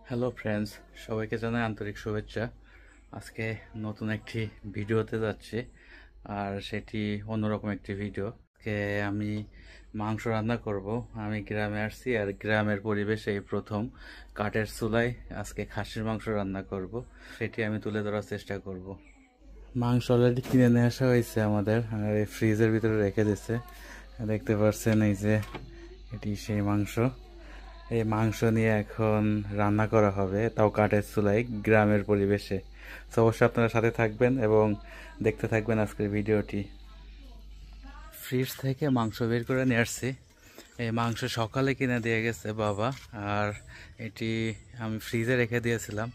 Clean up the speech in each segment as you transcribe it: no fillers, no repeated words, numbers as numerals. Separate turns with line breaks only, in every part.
Hello friends, সবাইকে জানাই আন্তরিক শুভেচ্ছা। আজকে নতুন একটি ভিডিওতে যাচ্ছি, আর সেটি অন্যরকম একটি ভিডিও। আজকে আমি মাংস রান্না করব। আমি গ্রামে আসছি, আর গ্রামের পরিবেশে এই প্রথম কাঠের চুলায় আজকে খাসির মাংস রান্না করব। সেটি আমি তুলে ধরার চেষ্টা করব। মাংস অলরেডি কিনে নিয়ে আসা হয়েছে আমাদের, আর এই ফ্রিজের ভিতরে রেখে দিচ্ছে। দেখতে পাচ্ছেন, এই যে এটি সেই মাংস। এই মাংস নিয়ে এখন রান্না করা হবে, তাও কাঠের চুলায়, গ্রামের পরিবেশে। তো অবশ্যই আপনারা সাথে থাকবেন এবং দেখতে থাকবেন আজকের ভিডিওটি। ফ্রিজ থেকে মাংস বের করে নিয়ে আসছি। এই মাংস সকালে কিনে দিয়ে গেছে বাবা, আর এটি আমি ফ্রিজে রেখে দিয়েছিলাম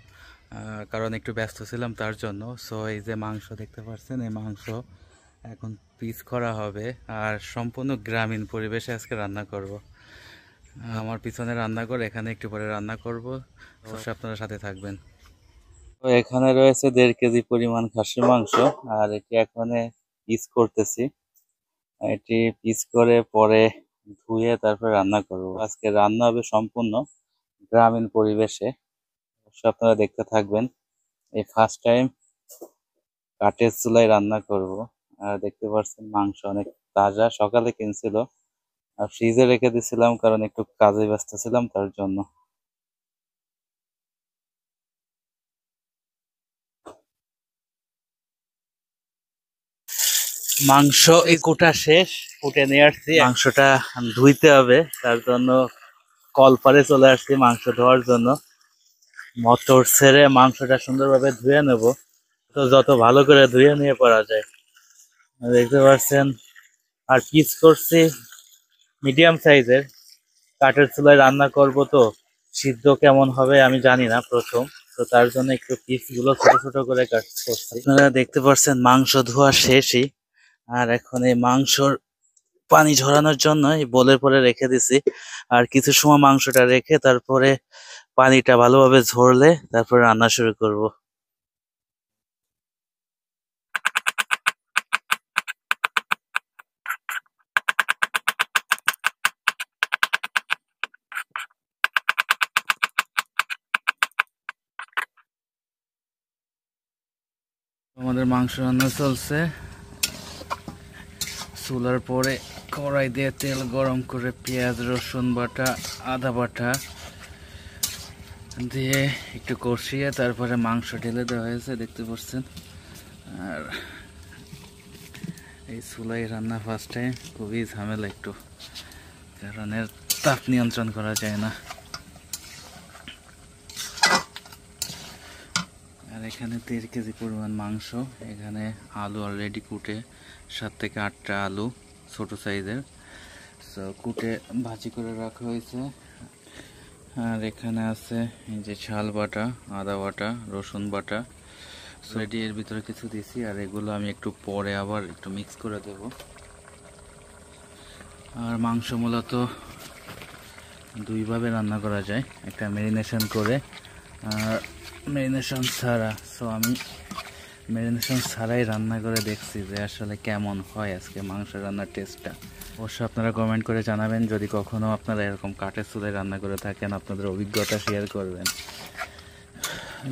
কারণ একটু ব্যস্ত ছিলাম তার জন্য। সো এই যে মাংস দেখতে পাচ্ছেন, এই মাংস এখন পিস করা হবে, আর সম্পূর্ণ গ্রামীণ পরিবেশে আজকে রান্না করব। আমার পিছনে রান্নাঘর, এখানে একটু পরে রান্না করব। অবশ্যই আপনারা সাথে থাকবেন। তো এখানে রয়েছে 1.5 কেজি পরিমাণ খাসির মাংস, আর এটি এখানে পিস করতেছি। এটি পিস করে পরে ধুয়ে তারপর রান্না করব। আজকে রান্না হবে সম্পূর্ণ গ্রামীণ পরিবেশে। অবশ্যই আপনারা দেখতে থাকবেন। এই ফার্স্ট টাইম কাঠের চুলায় রান্না করব। আর দেখতে পাচ্ছেন মাংস অনেক তাজা, সকালে কিনছিল, আর ফ্রিজে রেখে দিয়েছিলাম কারণ একটু কাজে ব্যস্ত ছিলাম তার জন্য। মাংস এই কোটা শেষ, কুটে নিয়ে আসছি। মাংসটা ধুইতে হবে, তার জন্য কলপারে চলে আসছি মাংস ধোয়ার জন্য। মোটর ছেড়ে মাংসটা সুন্দরভাবে ধুয়ে নেব, তো যত ভালো করে ধুয়ে নিয়ে পড়া যায়। দেখতে পাচ্ছেন, আর পিস করছি মিডিয়াম সাইজের। কাঠের চুলায় রান্না করব, তো সিদ্ধ কেমন হবে আমি জানি না প্রথম, তো তার জন্য একটু পিস গুলো ছোট ছোট করে কাট করছি। আপনারা দেখতে পাচ্ছেন মাংস ধোয়া শেষই, আর এখন এই মাংসর পানি ঝরানোর জন্য এই বোলের পরে রেখে দিছি। আর কিছু সময় মাংসটা রেখে তারপরে পানিটা ভালোভাবে ঝরলে তারপরে রান্না শুরু করব। আমাদের মাংস রান্না চলছে। চুলার পরে কড়াই দিয়ে তেল গরম করে পেঁয়াজ, রসুন বাটা, আদা বাটা দিয়ে একটু কষিয়ে তারপরে মাংস ঢেলে দেওয়া হয়েছে, দেখতে পাচ্ছেন। আর এই চুলাই রান্না ফার্স্ট টাইম, খুবই ঝামেলা একটু, কারণ এর তাপ নিয়ন্ত্রণ করা যায় না। আর এখানে 1.5 কেজি পরিমাণ মাংস। এখানে আলু অলরেডি কুটে 7 থেকে 8টা আলু ছোট সাইজের, সো কুটে ভাজি করে রাখা হয়েছে। আর এখানে আছে এই যে ঝাল বাটা, আদা বাটা, রসুন বাটা। সো এটি এর ভিতরে কিছু দিছি, আর এগুলো আমি একটু পরে আবার একটু মিক্স করে দেব। আর মাংস মূলত দুইভাবে রান্না করা যায়, একটা ম্যারিনেশন করে আর ম্যারিনেশন ছাড়া। সো আমি ম্যারিনেশন ছাড়াই রান্না করে দেখছি যে আসলে কেমন হয় আজকে মাংস রান্নার টেস্টটা। অবশ্যই আপনারা কমেন্ট করে জানাবেন, যদি কখনো আপনারা এরকম কাঠের চুলায় রান্না করে থাকেন, আপনাদের অভিজ্ঞতা শেয়ার করবেন।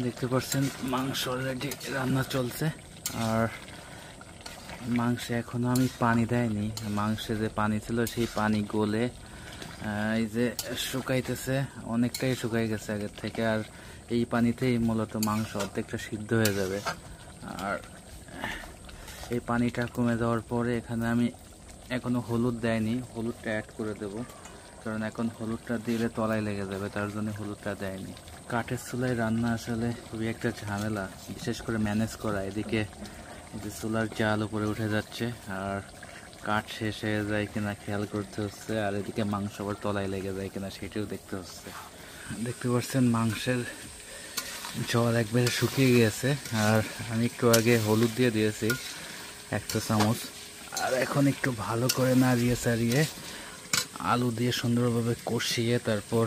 দেখতে পাচ্ছেন মাংস অলরেডি রান্না চলছে, আর মাংসে এখনো আমি পানি দেয়নি। মাংসে যে পানি ছিল সেই পানি গলে এই যে শুকাইতেছে, অনেকটাই শুকাই গেছে আগের থেকে। আর এই পানিতেই মূলত মাংস অর্ধেকটা সিদ্ধ হয়ে যাবে। আর এই পানিটা কমে যাওয়ার পরে এখানে আমি এখনো হলুদ দেয়নি, হলুদটা অ্যাড করে দেব, কারণ এখন হলুদটা দিলে তলায় লেগে যাবে, তার জন্য হলুদটা দেয়নি। কাঠের চুলায় রান্না আসলে খুবই একটা ঝামেলা, বিশেষ করে ম্যানেজ করা। এদিকে যে চুলার জাল উপরে উঠে যাচ্ছে, আর কাঠ শেষ হয়ে যায় কিনা খেয়াল করতে হচ্ছে, আর এদিকে মাংস আবার তলায় লেগে যায় কিনা সেটিও দেখতে হচ্ছে। দেখতে পাচ্ছেন মাংসের জল একবারে শুকিয়ে গিয়েছে, আর আমি একটু আগে হলুদ দিয়ে দিয়েছি 1 চা চামচ। আর এখন একটু ভালো করে নাড়িয়ে চাড়িয়ে আলু দিয়ে সুন্দরভাবে কষিয়ে তারপর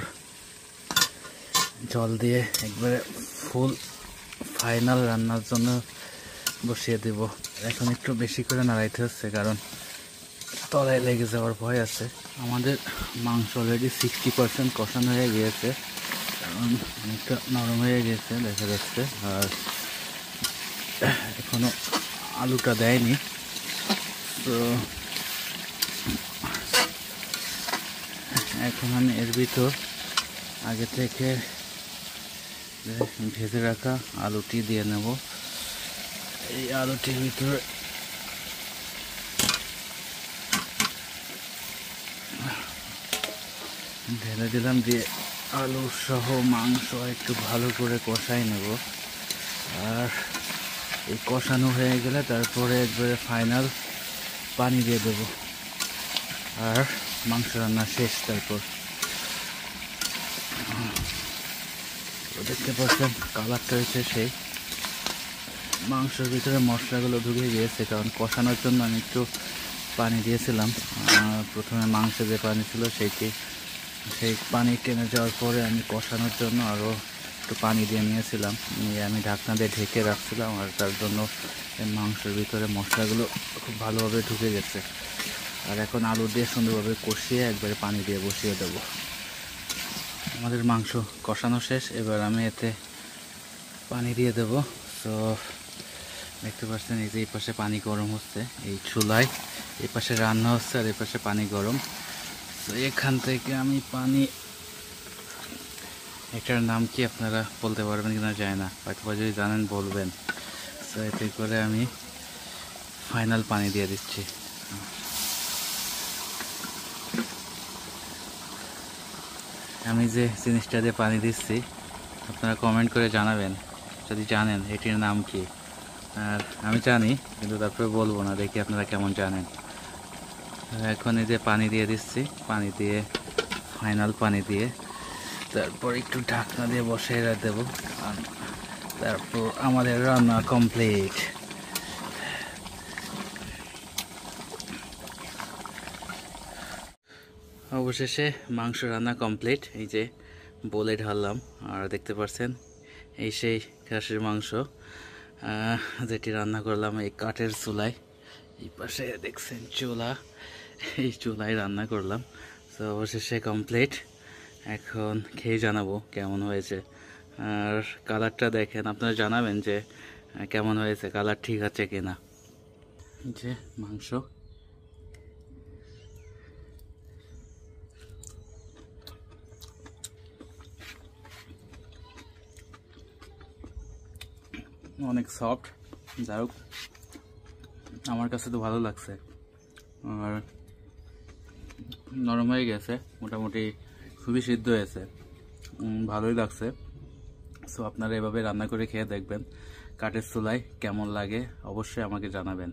জল দিয়ে একবারে ফুল ফাইনাল রান্নার জন্য বসিয়ে দেব। এখন একটু বেশি করে নাড়াইতে হচ্ছে, কারণ তলায় লেগে যাওয়ার ভয় আছে। আমাদের মাংস অলরেডি 60% কষানো হয়ে গিয়েছে, কারণ অনেকটা নরম হয়ে গেছে দেখা যাচ্ছে। আর এখনো আলুটা দেয়নি, তো এখন আমি এর ভিতর আগে থেকে ভেজে রাখা আলুটি দিয়ে নেব। এই আলুটির ভিতরে ঢেলে দিলাম, দিয়ে আলু সহ মাংস একটু ভালো করে কষাই নেব। আর এই কষানো হয়ে গেলে তারপরে একবারে ফাইনাল পানি দিয়ে দেব, আর মাংস রান্না শেষ। তারপর দেখতে পাচ্ছেন কালারটা হচ্ছে সেই, মাংসের ভিতরে মশলাগুলো ঢুকে গিয়েছে, কারণ কষানোর জন্য আমি একটু পানি দিয়েছিলাম। প্রথমে মাংসে যে পানি ছিল সেই পানি টেনে যাওয়ার পরে আমি কষানোর জন্য আরও একটু পানি দিয়ে নিয়েছিলাম, নিয়ে আমি ঢাকনা দিয়ে ঢেকে রাখছিলাম। আর তার জন্য মাংসের ভিতরে মশলাগুলো খুব ভালোভাবে ঢুকে গেছে। আর এখন আলু দিয়ে সুন্দরভাবে কষিয়ে একবারে পানি দিয়ে বসিয়ে দেব। আমাদের মাংস কষানো শেষ, এবার আমি এতে পানি দিয়ে দেব। তো দেখতে পাচ্ছেন এই যে এই পাশে পানি গরম হচ্ছে, এই চুলায় এই পাশে রান্না হচ্ছে আর এই পাশে পানি গরম। তো এখান থেকে আমি পানি, এটার নাম কি আপনারা বলতে পারবেন কিনা জানি না, হয়তো যদি জানেন বলবেন। তো এতে করে আমি ফাইনাল পানি দিয়ে দিচ্ছি। আমি যে জিনিসটা দিয়ে পানি দিচ্ছি আপনারা কমেন্ট করে জানাবেন যদি জানেন এটির নাম কি। আর আমি জানি, কিন্তু তারপরে বলবো না, দেখি আপনারা কেমন জানেন। এখন এই যে পানি দিয়ে দিচ্ছি, পানি দিয়ে ফাইনাল পানি দিয়ে তারপর একটু ঢাকনা দিয়ে বসিয়ে দেবো। তারপর আমাদের রান্না কমপ্লিট। অবশেষে মাংস রান্না কমপ্লিট। এই যে বলে ঢাললাম, আর দেখতে পাচ্ছেন এই সেই খাসির মাংস যেটি রান্না করলাম এই কাঠের চুলায়। এই পাশে দেখছেন চুলা, এই চুলায় রান্না করলাম। তো অবশেষে কমপ্লিট। এখন খেয়ে জানাবো কেমন হয়েছে। আর কালারটা দেখেন, আপনারা জানাবেন যে কেমন হয়েছে, কালার ঠিক আছে কিনা। যে মাংস অনেক সফট, যাই হোক আমার কাছে তো ভালো লাগছে। আর নরম হয়ে গেছে, মোটামুটি খুবই সিদ্ধ হয়েছে, ভালোই লাগছে। সো আপনারা এভাবে রান্না করে খেয়ে দেখবেন কাঠের চুলায় কেমন লাগে, অবশ্যই আমাকে জানাবেন।